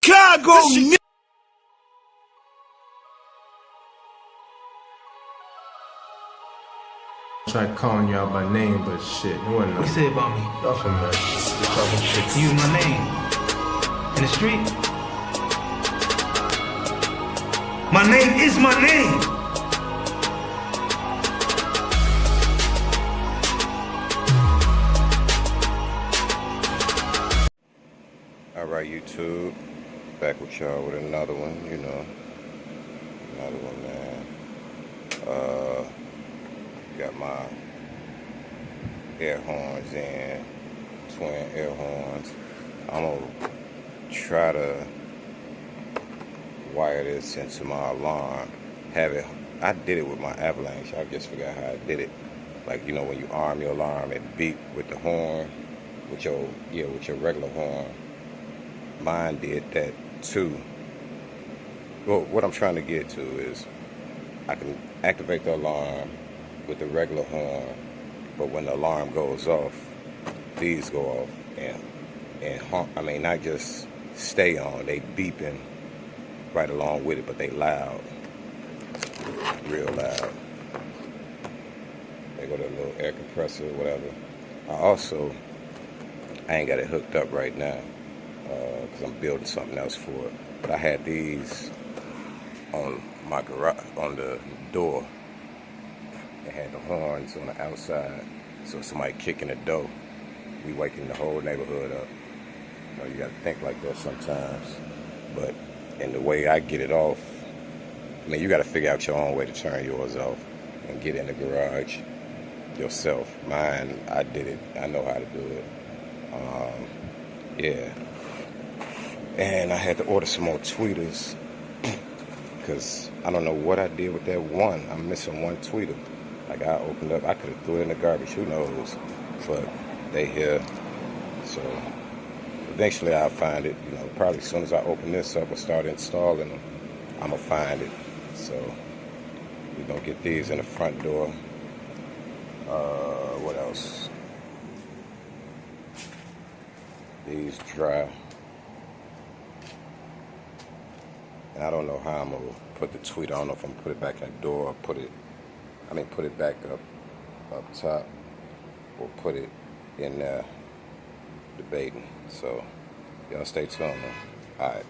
Chicago, nigga. Tried calling y'all by name, but shit, it wasn't What you no. say about me? Nothing, man. Just talking shit. Use my name. In the street? My name is my name! Alright, YouTube, back with y'all with another one, another one, man. Got my air horns in, twin air horns. I'm gonna try to wire this into my alarm. I did it with my Avalanche. I just forgot how I did it. Like, when you arm your alarm, it beep with the horn, with your regular horn. Mine did that too. Well, what I'm trying to get to is I can activate the alarm with the regular horn, but when the alarm goes off, these go off and not just stay on, they beeping right along with it, but they loud, real loud. They go to a little air compressor or whatever. I ain't got it hooked up right now because I'm building something else for it. But I had these on my garage, on the door. They had the horns on the outside, so somebody kicking the door, we waking the whole neighborhood up. You gotta think like that sometimes. But in the way I get it off, you gotta figure out your own way to turn yours off and get in the garage yourself. Mine, I did it. I know how to do it. Yeah. And I had to order some more tweeters because I don't know what I did with that one. I'm missing one tweeter. Like, I opened up, I could have threw it in the garbage, who knows? But they here. So eventually I'll find it. Probably as soon as I open this up and start installing them, I'm gonna find it. So we're gonna get these in the front door. What else? These dry. And I don't know how I'm gonna put the tweeter. I don't know if I'm gonna put it back in the door or put it back up top, or put it in there, debating. So y'all stay tuned. All right.